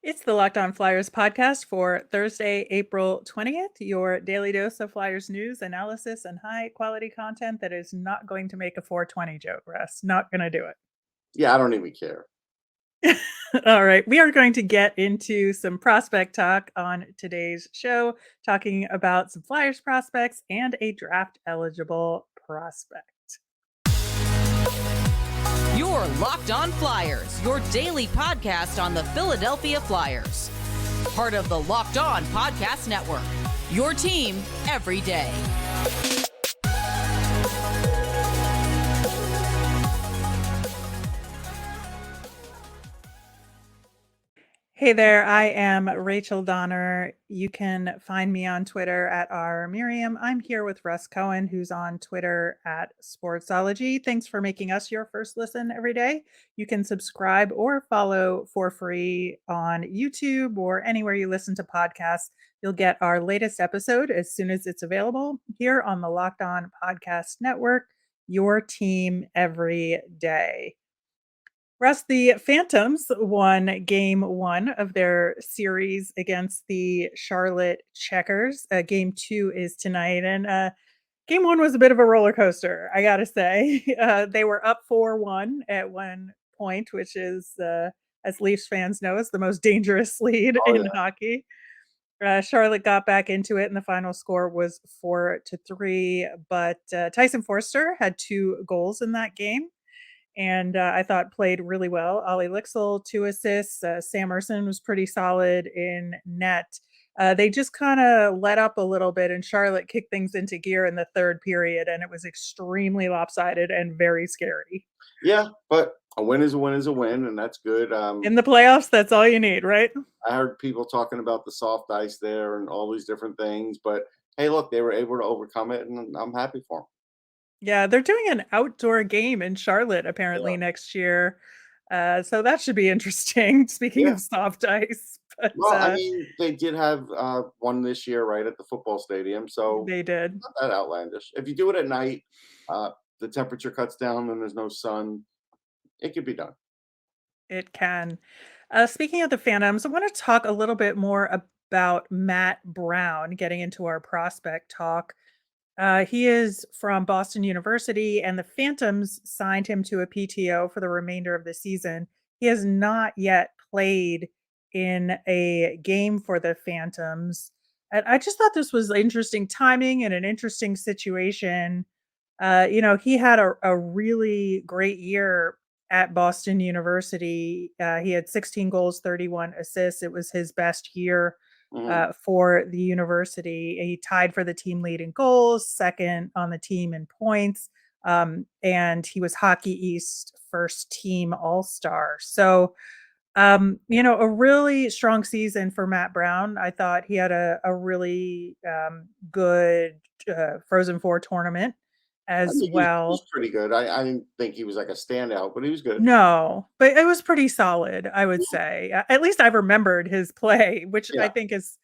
It's the Locked On Flyers podcast for Thursday, April 20th, your daily dose of Flyers news, analysis, and high quality content that is not going to make a 420 joke, Russ. Not going to do Yeah, I don't even care. it. All right. We are going to get into some prospect talk on today's show, talking about some Flyers prospects and a draft eligible prospect. You're Locked On Flyers, your daily podcast on the Philadelphia Flyers. Part of the Locked On Podcast Network, your team every day. Hey there, I am Rachel Donner. You can find me on Twitter at rmiriam. I'm here with Russ Cohen, who's on Twitter at Sportsology. Thanks for making us your first listen every day. You can subscribe or follow for free on YouTube or anywhere you listen to podcasts. You'll get our latest episode as soon as it's available here on the Locked On Podcast Network, your team every day. Russ, the Phantoms won game one of their series against the Charlotte Checkers. Game two is tonight. And game one was a bit of a roller coaster, I got to say. They were up 4-1 at one point, which is, as Leafs fans know, is the most dangerous lead Oh, in yeah. hockey. Charlotte got back into it, and the final score was 4-3. But Tyson Foerster had 2 goals in that game. And I thought played really well. Ollie Lixel, 2 assists. Sam Ersson was pretty solid in net. They just kind of let up a little bit, and Charlotte kicked things into gear in the third period, and it was extremely lopsided and very scary. Yeah, but a win is a win is a win, and that's good. In the playoffs, that's all you need, right? I heard people talking about the soft ice there and all these different things, but hey, look, they were able to overcome it, and I'm happy for them. Yeah, they're doing an outdoor game in Charlotte apparently Yeah. next year. So that should be interesting. Speaking Yeah. of soft ice, but Well, I mean, they did have one this year, right, at the football stadium, so they did. not that outlandish. If you do it at night, uh, the temperature cuts down and there's no sun, it could be done. It can. Speaking of the Phantoms, I want to talk a little bit more about Matt Brown, getting into our prospect talk. He is from Boston University, and the Phantoms signed him to a PTO for the remainder of the season. He has not yet played in a game for the Phantoms. And I just thought this was interesting timing and an interesting situation. He had a really great year at Boston University. He had 16 goals, 31 assists. It was his best year Mhm. for the university. He tied for the team lead in goals, second on the team in points, and he was Hockey East first team All Star. So, a really strong season for Matt Brown. I thought he had a really good Frozen Four tournament I as mean, he was well. pretty good. I didn't think he was like a standout, but he was good. No, but it was pretty solid, I would say. At least I've remembered his play, which I Yeah. think is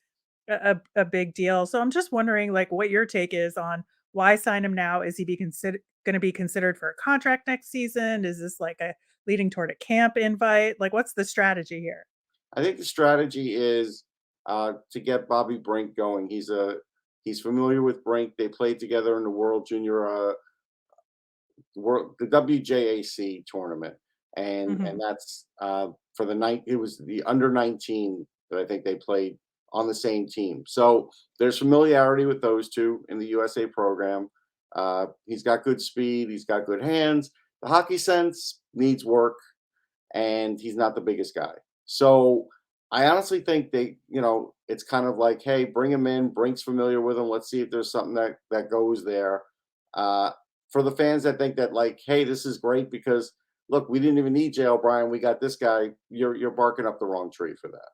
a big deal. So I'm just wondering, like, what your take is on why sign him now? Is he be considered going to be considered for a contract next season? Is this like a leading toward a camp invite? Like, what's the strategy here? I think the strategy is to get Bobby Brink going. He's familiar with Brink. They played together in the World Junior the WJAC tournament, and Mhm. that's for the night. It was the under 19 that I think they played on the same team. So there's familiarity with those two in the USA program. He's got good speed. He's got good hands. The hockey sense needs work, and he's not the biggest guy. So I honestly think it's kind of like, hey, bring him in. Brink's familiar with him. Let's see if there's something that goes there. Uh, for the fans that think that, like, hey, this is great because look, we didn't even need Jay O'Brien. We got this guy. You're barking up the wrong tree for that.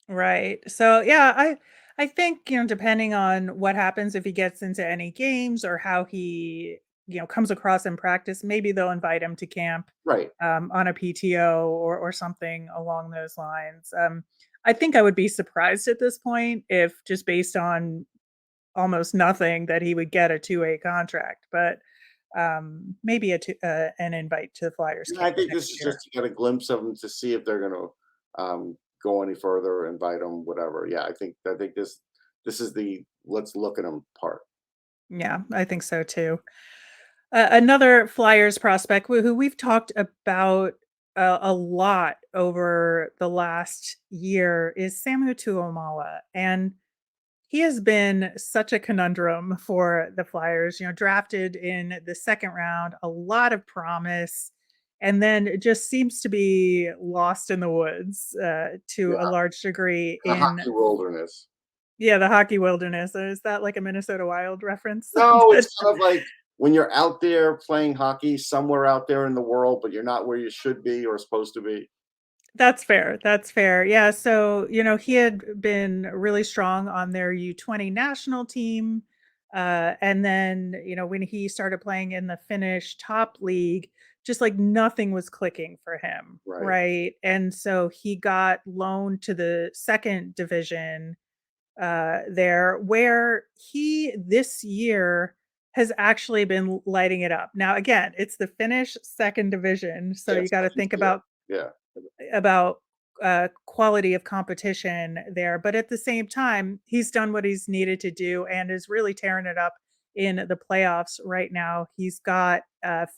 Right. So yeah, I think, depending on what happens if he gets into any games or how he, comes across in practice, maybe they'll invite him to camp Right. on a PTO or something along those lines. I think I would be surprised at this point if just based on almost nothing that he would get a 2A contract, but maybe an invite to the Flyers Yeah, I camp think this next is year. just to get a glimpse of him to see if they're going to go any further, invite him, whatever. Yeah, I think this is the let's look at him part. Yeah, I think so too. Another Flyers prospect who we've talked about a lot over the last year is Samu Tuomaala, and he has been such a conundrum for the Flyers. Drafted in the second round, a lot of promise, and then it just seems to be lost in the woods to a Yeah, large degree the in hockey wilderness. yeah, the hockey wilderness. Is that like a Minnesota Wild reference? No, But it's kind of like when you're out there playing hockey somewhere out there in the world, but you're not where you should be or supposed to be. that's fair. That's fair. Yeah. So, he had been really strong on their U20 national team. And then, when he started playing in the Finnish top league, just like nothing was clicking for him. Right. Right. And so he got loaned to the second division there, where he this year has actually been lighting it up. Now, again, it's the Finnish second division. So you Yes, got to nothing think to it. Yeah. about quality of competition there. But at the same time, he's done what he's needed to do and is really tearing it up in the playoffs right now. He's got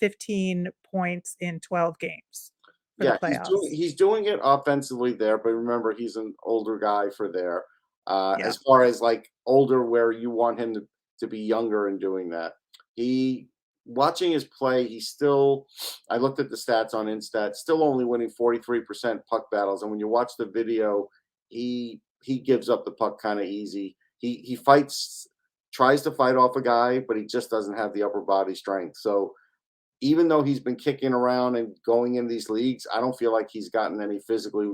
15 points in 12 games for the Yeah, he's doing playoffs. he's doing it offensively there, but remember he's an older guy for there. Yeah. As far as like older where you want him to be younger in doing that. He watching his play, he's still I looked at the stats on Instat, still only winning 43% puck battles. And when you watch the video, he gives up the puck kind of easy. He fights, tries to fight off a guy, but he just doesn't have the upper body strength. So even though he's been kicking around and going in these leagues, I don't feel like he's gotten any physically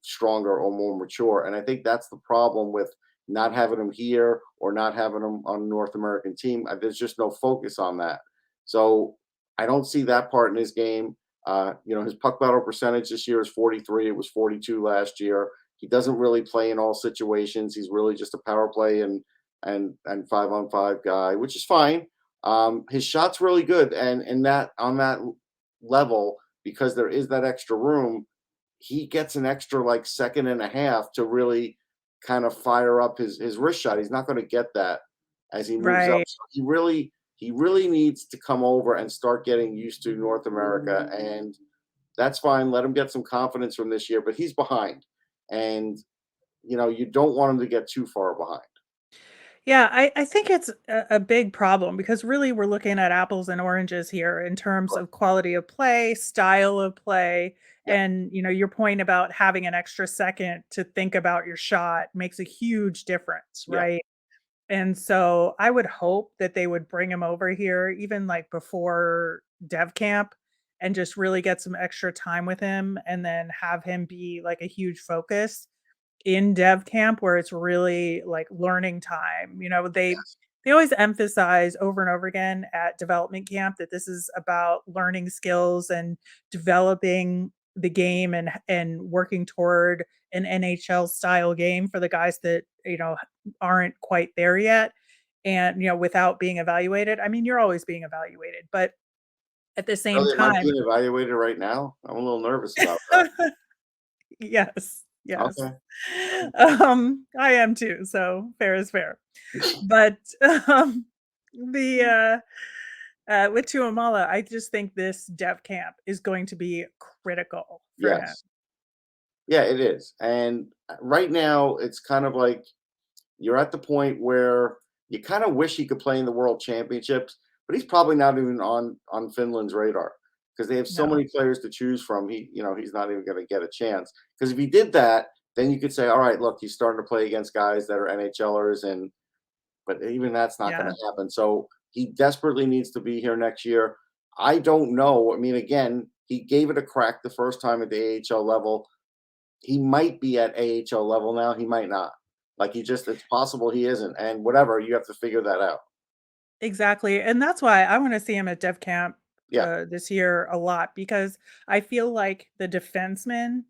stronger or more mature. And I think that's the problem with not having him here or not having him on a North American team. There's just no focus on that. So I don't see that part in his game. His puck battle percentage this year is 43. It was 42 last year. He doesn't really play in all situations. He's really just a power play and 5-on-5 guy, which is fine. His shot's really good, and that on that level, because there is that extra room, he gets an extra like second and a half to really kind of fire up his wrist shot. He's not going to get that as he moves up. Right. So he really needs to come over and start getting used to North America, and that's fine. Let him get some confidence from this year, but he's behind, and you don't want him to get too far behind. Yeah, I think it's a big problem because really we're looking at apples and oranges here in terms Sure. of quality of play, style of play, Yeah. and your point about having an extra second to think about your shot makes a huge difference, Yeah. right? And so I would hope that they would bring him over here even like before dev camp and just really get some extra time with him and then have him be like a huge focus in dev camp where it's really like learning time. Yes. They always emphasize over and over again at development camp that this is about learning skills and developing the game and working toward an NHL style game for the guys that, aren't quite there yet and, without being evaluated. I mean, you're always being evaluated, but at the same Really, am I time, being evaluated right now? I'm a little nervous about that. yes, yes. Okay. I am too, so fair is fair. But, um, the, with Tuomala, I just think this dev camp is going to be critical for him. Yes. Yeah, it is. And right now, it's kind of like you're at the point where you kind of wish he could play in the World Championships, but he's probably not even on Finland's radar because they have so No. many players to choose from. He's not even going to get a chance. Because if he did that, then you could say, all right, look, he's starting to play against guys that are NHLers, but even that's not going Yeah. to happen. So he desperately needs to be here next year. I don't know. I mean, again, he gave it a crack the first time at the AHL level. He might be at AHL level now. He might not. Like it's possible he isn't. And whatever, you have to figure that out. Exactly, and that's why I wanna see him at dev camp, Yeah. this year a lot because I feel like the defensemen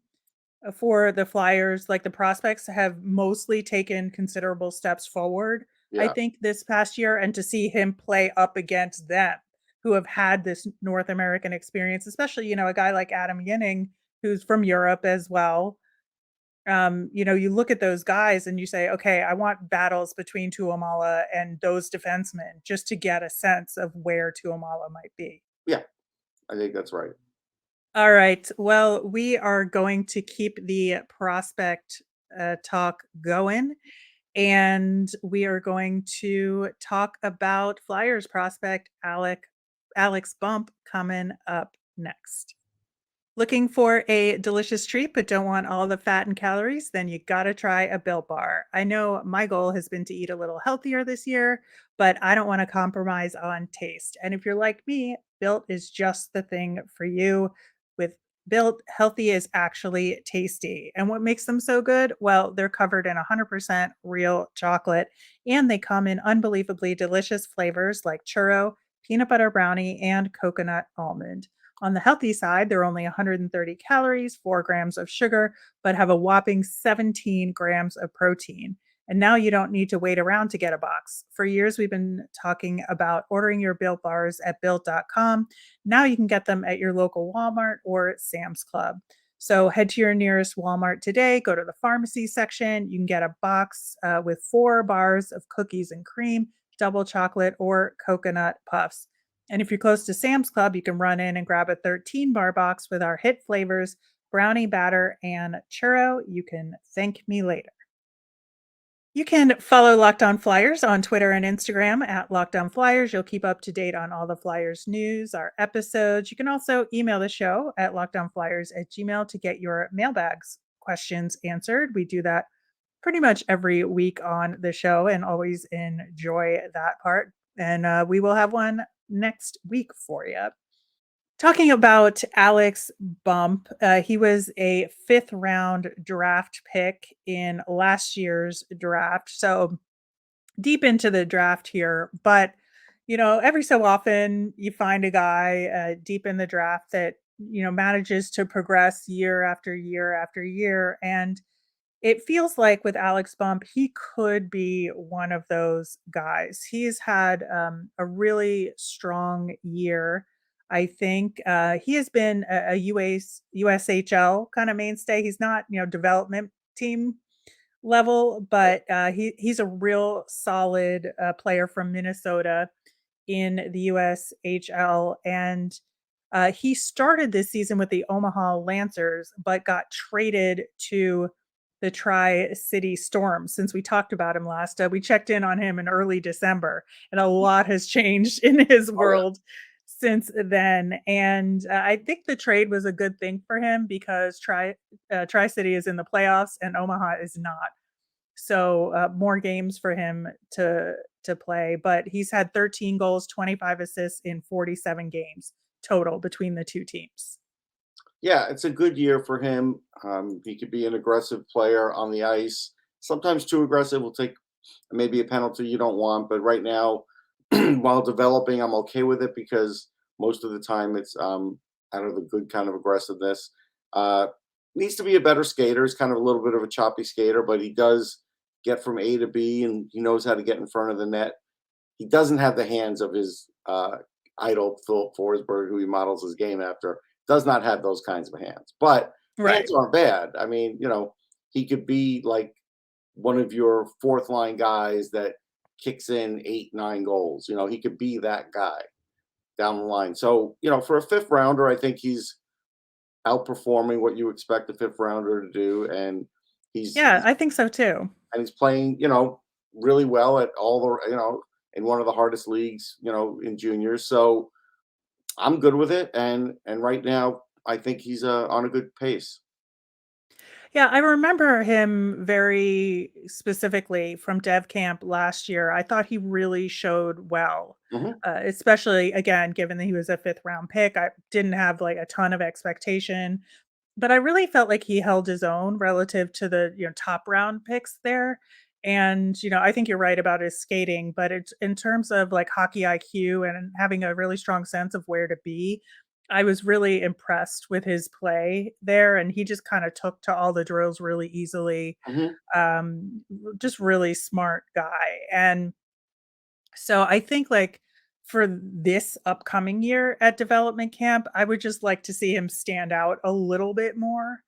for the Flyers, like the prospects have mostly taken considerable steps forward, I Yeah. think this past year, and to see him play up against them who have had this North American experience, especially, a guy like Adam Yinning who's from Europe as well. You look at those guys and you say, okay, I want battles between Tuomala and those defensemen just to get a sense of where Tuomala might be. Yeah, I think that's right. All right. Well, we are going to keep the prospect talk going, and we are going to talk about Flyers prospect Alex Bump coming up next. Looking for a delicious treat but don't want all the fat and calories? Then you gotta try a Built Bar. I know my goal has been to eat a little healthier this year, but I don't want to compromise on taste. And if you're like me, Built is just the thing for you. With Built, healthy is actually tasty. And what makes them so good? Well, they're covered in 100% real chocolate, and they come in unbelievably delicious flavors like churro, peanut butter brownie, and coconut almond. On the healthy side, they're only 130 calories, 4 grams of sugar, but have a whopping 17 grams of protein. And now you don't need to wait around to get a box. For years, we've been talking about ordering your Built bars at built.com. Now you can get them at your local Walmart or Sam's Club. So head to your nearest Walmart today, go to the pharmacy section. You can get a box with 4 bars of cookies and cream, double chocolate, or coconut puffs. And if you're close to Sam's Club, you can run in and grab a 13 bar box with our hit flavors, brownie batter, and churro. You can thank me later. You can follow Locked On Flyers on Twitter and Instagram at Locked On Flyers. You'll keep up to date on all the Flyers news, our episodes. You can also email the show at lockedonflyers@gmail.com to get your mailbags questions answered. We do that pretty much every week on the show and always enjoy that part. And we will have one next week for you. Talking about Alex Bump, he was a 5th-round draft pick in last year's draft. So deep into the draft here. But, every so often you find a guy deep in the draft that, manages to progress year after year after year. And it feels like with Alex Bump, he could be one of those guys. He's had a really strong year. I think he has been a USHL kind of mainstay. He's not, development team level, but he's a real solid player from Minnesota in the USHL. And he started this season with the Omaha Lancers, but got traded to the Tri-City Storm. Since we talked about him last, we checked in on him in early December, and a lot has changed in his world since then. And I think the trade was a good thing for him because Tri-City is in the playoffs and Omaha is not. So more games for him to play. But he's had 13 goals, 25 assists in 47 games total between the two teams. Yeah, it's a good year for him. He could be an aggressive player on the ice. Sometimes too aggressive will take maybe a penalty you don't want. But right now, while developing, I'm okay with it because most of the time it's out of the good kind of aggressiveness. Needs to be a better skater. He's kind of a little bit of a choppy skater, but he does get from A to B, and he knows how to get in front of the net. He doesn't have the hands of his idol, Phil Forsberg, who he models his game after. Does not have those kinds of hands, but hands aren't bad. I mean, he could be like one of your 4th line guys that kicks in 8, 9 goals. He could be that guy down the line. So, for a 5th rounder, I think he's outperforming what you expect a 5th rounder to do. And I think so too. And he's playing, really well at all the, in one of the hardest leagues, in juniors. So I'm good with it. And right now, I think he's on a good pace. Yeah, I remember him very specifically from Dev Camp last year. I thought he really showed well, especially, again, given that he was a 5th-round pick. I didn't have like a ton of expectation, but I really felt like he held his own relative to the top round picks there. And I think you're right about his skating, but it's in terms of like hockey IQ and having a really strong sense of where to be. I was really impressed with his play there, and he just kind of took to all the drills really easily. Just really smart guy. And so I think like for this upcoming year at development camp, I would just like to see him stand out a little bit more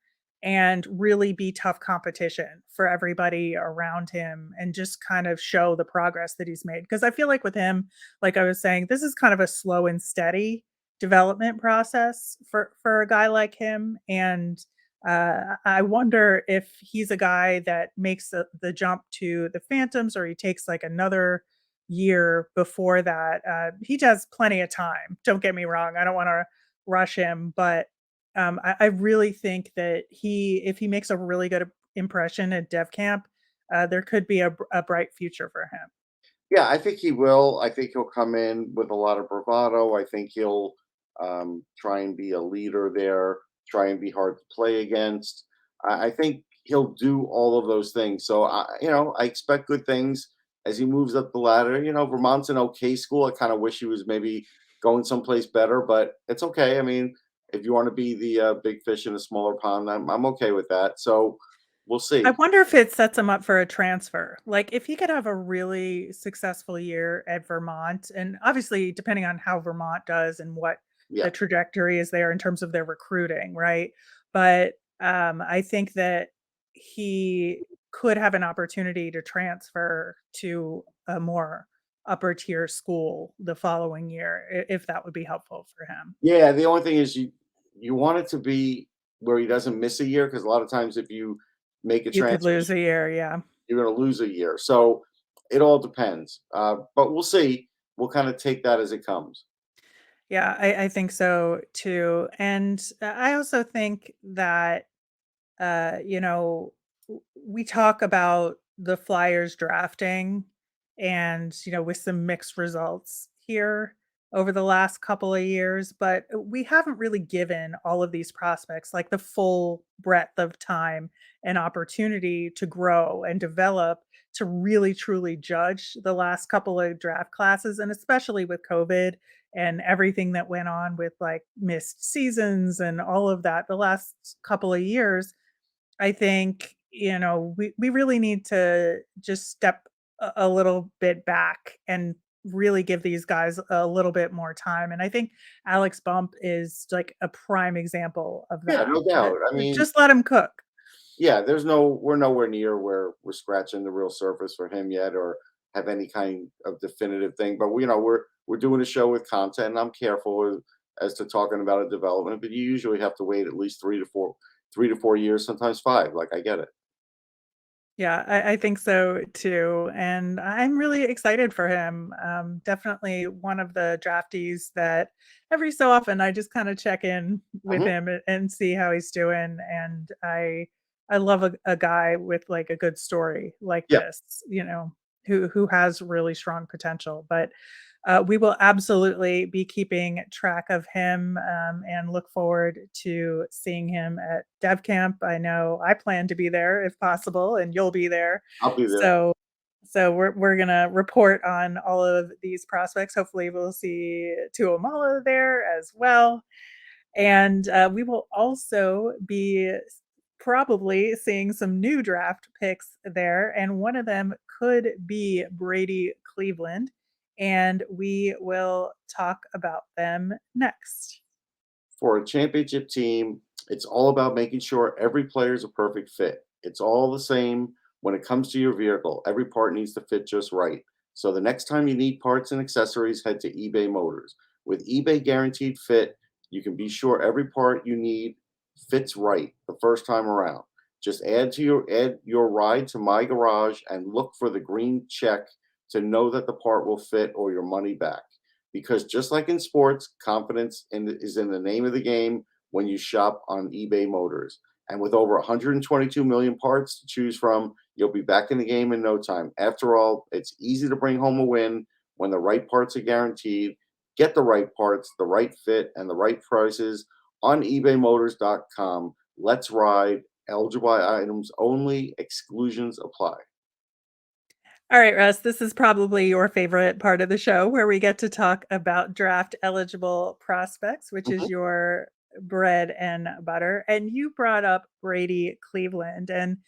and really be tough competition for everybody around him and just kind of show the progress that he's made. Because I feel like with him, like I was saying, this is kind of a slow and steady development process for a guy like him. And I wonder if he's a guy that makes the jump to the Phantoms, or he takes like another year before that. He has plenty of time. Don't get me wrong. I don't want to rush him, but I really think that if he makes a really good impression at Dev Camp, there could be a bright future for him. Yeah, I think he will. I think he'll come in with a lot of bravado. I think he'll try and be a leader there, try and be hard to play against. I think he'll do all of those things. So, I expect good things as he moves up the ladder. Vermont's an okay school. I kind of wish he was maybe going someplace better, but it's okay. I mean, if you want to be the big fish in a smaller pond, I'm okay with that. So, we'll I see. wonder if it sets him up for a transfer. Like if he could have a really successful year at Vermont, and obviously depending on how Vermont does and what Yeah. the trajectory is there in terms of their recruiting, right? But I think that he could have an opportunity to transfer to a more upper tier school the following year, if that would be helpful for him. Yeah, the only thing is you want it to be where he doesn't miss a year, because a lot of times if you make a You could transfer, lose a year, yeah. you're gonna lose a year. So it all depends. But we'll see. We'll kind of take that as it comes. Yeah, I think so too. And I also think that you know, we talk about the Flyers drafting and, with some mixed results here over the last couple of years, but we haven't really given all of these prospects like the full breadth of time and opportunity to grow and develop to really truly judge the last couple of draft classes. And especially with COVID and everything that went on with like missed seasons and all of that the last couple of years, I think, we really need to just step a little bit back and really give these guys a little bit more time. And I think Alex Bump is like a prime example of Yeah, that. no doubt. I mean, Just let him cook. yeah, we're nowhere near where we're scratching the real surface for him yet, or have any kind of definitive thing. But we're doing a show with content, and I'm careful as to talking about a development. But you usually have to wait at least 3 to 4 years, sometimes 5. Like I get it. Yeah, I think so too. And I'm really excited for him. Definitely one of the draftees that every so often I just kind of check in with Mhm. him and see how he's doing. And I love a guy with like a good story like Yeah, this, who has really strong potential. But we will absolutely be keeping track of him and look forward to seeing him at Dev Camp. I know I plan to be there if possible, and you'll be there. I'll be there. So we're gonna report on all of these prospects. Hopefully, we'll see Tuomala there as well, and we will also be probably seeing some new draft picks there, and one of them could be Brady Cleveland, and we will talk about them next. For a championship team, it's all about making sure every player is a perfect fit. It's all the same when it comes to your vehicle. Every part needs to fit just right. So the next time you need parts and accessories, head to eBay Motors. With eBay Guaranteed Fit, you can be sure every part you need fits right the first time around. Just add your ride to My Garage and look for the green check to know that the part will fit or your money back. Because just like in sports, confidence is in the name of the game when you shop on eBay Motors. And with over 122 million parts to choose from, you'll be back in the game in no time. After all, it's easy to bring home a win when the right parts are guaranteed. Get the right parts, the right fit, and the right prices on ebaymotors.com. Let's ride. Eligible items only. Exclusions apply. All right, Russ, this is probably your favorite part of the show where we get to talk about draft eligible prospects, which is Mhm. your bread and butter. And you brought up Brady Cleveland, and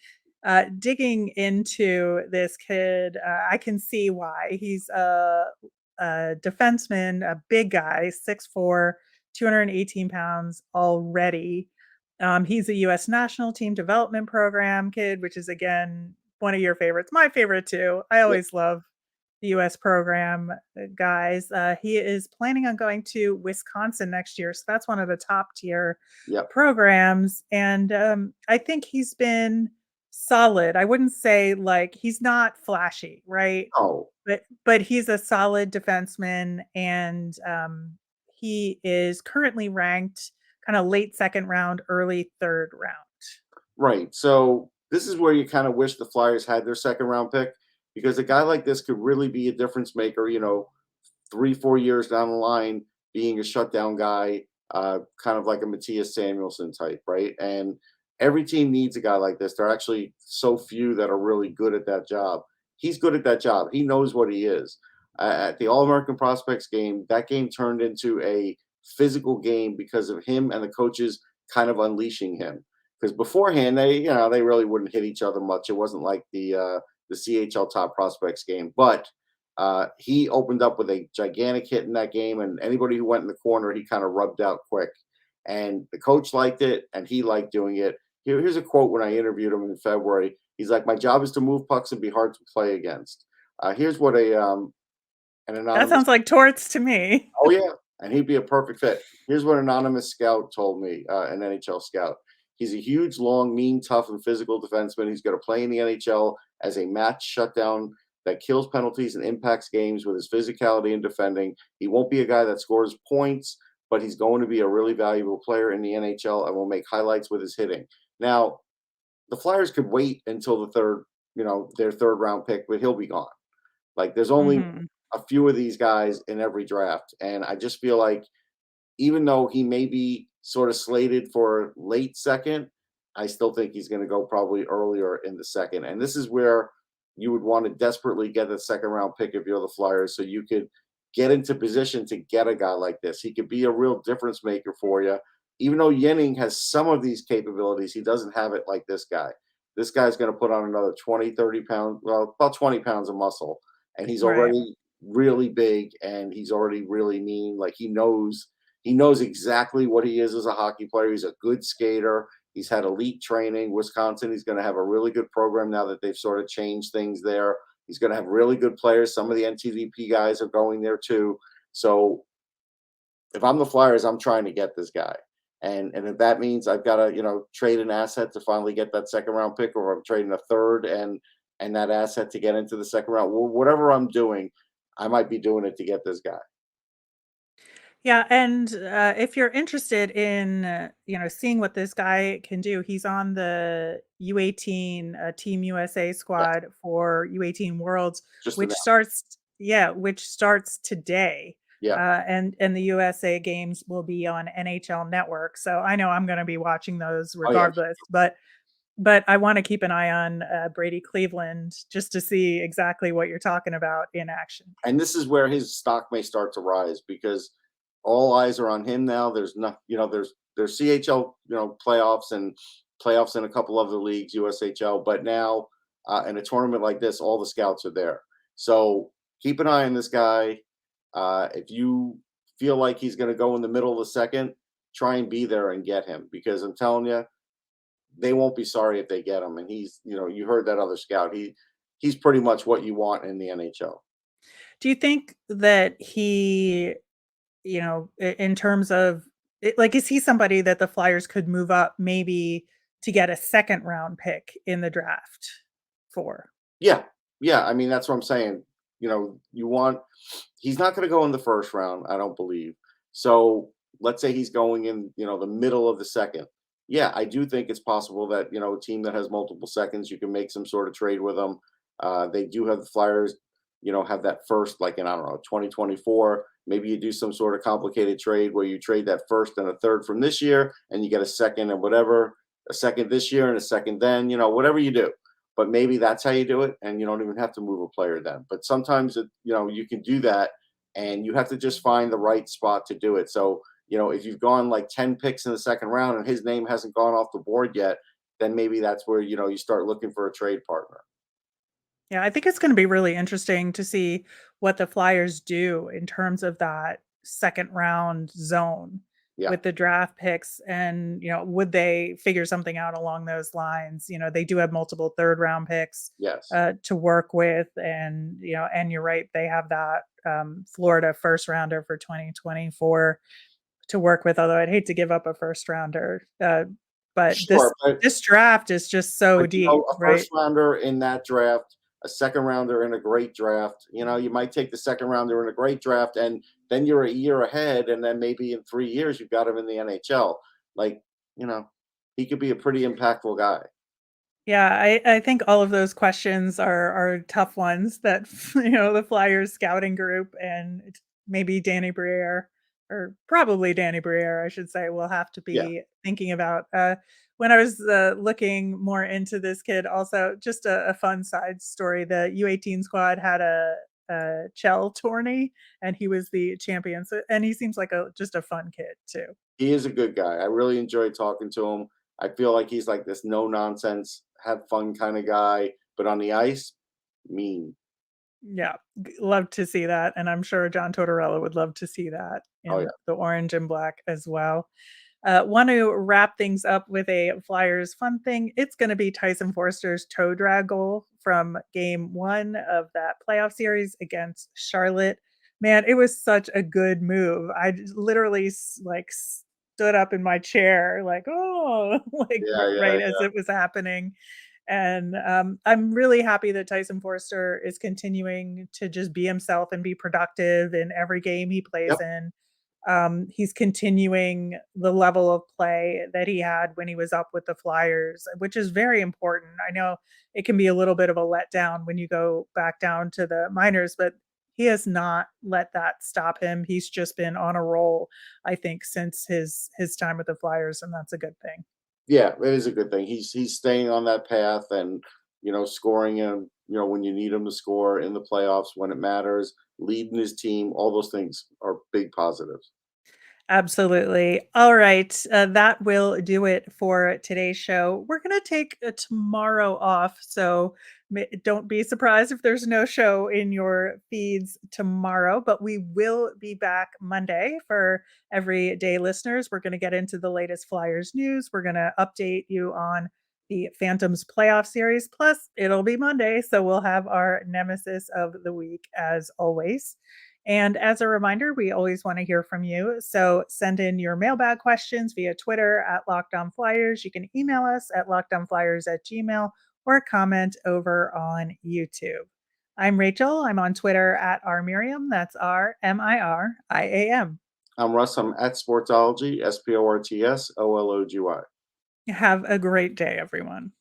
digging into this kid, I can see why. He's a defenseman, a big guy, 6'4", 218 pounds already. He's a U.S. national team development program kid, which is, again, one of your favorites. My favorite, too. I always love the U.S. program guys. He is planning on going to Wisconsin next year. So that's one of the top tier Yep. programs. And I think he's been solid. I wouldn't say like he's not flashy, right? Oh, But he's a solid defenseman, and he is currently ranked kind of late second round, early third round. right. So this is where you kind of wish the Flyers had their second round pick, because a guy like this could really be a difference maker, 3-4 years down the line, being a shutdown guy, kind of like a Matthias Samuelsson type, right? And every team needs a guy like this. There are actually so few that are really good at that job. He's good at that job. He knows what he is. At the All American Prospects game, that game turned into a physical game because of him and the coaches kind of unleashing him. Because beforehand, they really wouldn't hit each other much. It wasn't like the CHL Top Prospects game, but he opened up with a gigantic hit in that game, and anybody who went in the corner, he kind of rubbed out quick. And the coach liked it, and he liked doing it. Here's a quote when I interviewed him in February. He's like, "My job is to move pucks and be hard to play against." Here's what an That anonymous. sounds like Torts to me. Oh yeah, and he'd be a perfect fit. Here's what an anonymous scout told me, an NHL scout. He's a huge, long, mean, tough, and physical defenseman. He's going to play in the NHL as a match shutdown that kills penalties and impacts games with his physicality and defending. He won't be a guy that scores points, but he's going to be a really valuable player in the NHL and will make highlights with his hitting. Now, the Flyers could wait until their third round pick, but he'll be gone. Like, there's only a few of these guys in every draft, and I just feel like even though he may be sort of slated for late second, I still think he's going to go probably earlier in the second. And this is where you would want to desperately get a second round pick if you're the Flyers, so you could get into position to get a guy like this. He could be a real difference maker for you. Even though Yenning has some of these capabilities, he doesn't have it like this guy. This guy's going to put on another 20, 30 pounds, well, about 20 pounds of muscle. And he's Right. already really big, and he's already really mean. Like, he knows exactly what he is as a hockey player. He's a good skater. He's had elite training. Wisconsin, he's going to have a really good program now that they've sort of changed things there. He's going to have really good players. Some of the NTDP guys are going there too. So if I'm the Flyers, I'm trying to get this guy. And if that means I've got to, trade an asset to finally get that second round pick, or I'm trading a third and that asset to get into the second round, well, whatever I'm doing, I might be doing it to get this guy. Yeah, and if you're interested in seeing what this guy can do, he's on the U18 Team USA squad for U18 Worlds, Just which enough. starts today. Yeah. And the USA games will be on NHL Network, so I know I'm going to be watching those Oh, yeah. regardless. But I want to keep an eye on Brady Cleveland just to see exactly what you're talking about in action. And this is where his stock may start to rise, because all eyes are on him now. There's there's CHL, playoffs and playoffs in a couple other leagues, USHL, but now in a tournament like this, all the scouts are there. So keep an eye on this guy. If you feel like he's going to go in the middle of the second, try and be there and get him, because I'm telling you, they won't be sorry if they get him. And he's, you heard that other scout. He's pretty much what you want in the NHL. Do you think that he, in terms of like, is he somebody that the Flyers could move up maybe to get a second round pick in the draft for? Yeah. Yeah. I mean, that's what I'm saying. He's not going to go in the first round, I don't believe. So let's say he's going in, the middle of the second. Yeah, I do think it's possible that, a team that has multiple seconds, you can make some sort of trade with them. They do have the Flyers, have that first, like in, I don't know, 2024. Maybe you do some sort of complicated trade where you trade that first and a third from this year, and you get a second and whatever, a second this year and a second then, whatever you do. But maybe that's how you do it, and you don't even have to move a player then. But sometimes, you can do that, and you have to just find the right spot to do it. So, if you've gone like 10 picks in the second round and his name hasn't gone off the board yet, then maybe that's where, you start looking for a trade partner. Yeah, I think it's going to be really interesting to see what the Flyers do in terms of that second round zone. Yeah. with the draft picks, and would they figure something out along those lines? They do have multiple third round picks Yes. to work with, and and you're right, they have that Florida first rounder for 2024 to work with. Although I'd hate to give up a first rounder, but Sure, but this draft is just so deep, a right? first rounder in that draft, a second rounder in a great draft. You might take the second rounder in a great draft, and then you're a year ahead, and then maybe in 3 years you've got him in the NHL. Like, he could be a pretty impactful guy. Yeah, I think all of those questions are tough ones that the Flyers scouting group and maybe Danny Briere, or probably Danny Briere, I should say, will have to Yeah. be thinking about. When I was looking more into this kid, also just a fun side story: the U18 squad had a Chell tourney, and he was the champion. So, and he seems like just a fun kid too. He is a good guy. I really enjoyed talking to him. I feel like he's like this no nonsense, have fun kind of guy, but on the ice, mean. Yeah, love to see that, and I'm sure John Tortorella would love to see that Oh yeah. in the orange and black as well. Want to wrap things up with a Flyers fun thing. It's going to be Tyson Foerster's toe drag goal from game 1 of that playoff series against Charlotte. Man, it was such a good move. I literally stood up in my chair like, oh, like Yeah, yeah, right as it was happening. And I'm really happy that Tyson Foerster is continuing to just be himself and be productive in every game he plays yep. in. He's continuing the level of play that he had when he was up with the Flyers, which is very important. I know it can be a little bit of a letdown when you go back down to the minors, but he has not let that stop him. He's just been on a roll, I think, since his time with the Flyers, and that's a good thing. Yeah, it is a good thing. He's staying on that path, and scoring him, when you need him to score in the playoffs when it matters, leading his team, all those things are big positives. Absolutely. All right. That will do it for today's show. We're going to take tomorrow off. So don't be surprised if there's no show in your feeds tomorrow, but we will be back Monday for everyday listeners. We're going to get into the latest Flyers news. We're going to update you on the Phantoms playoff series. Plus, it'll be Monday. So we'll have our nemesis of the week as always. And as a reminder, we always want to hear from you. So send in your mailbag questions via Twitter at Locked On Flyers. You can email us at lockedonflyers@gmail.com or comment over on YouTube. I'm Rachel. I'm on Twitter at rmiriam. That's RMIRIAM. I'm Russ. I'm at Sportsology, SPORTSOLOGY. Have a great day, everyone.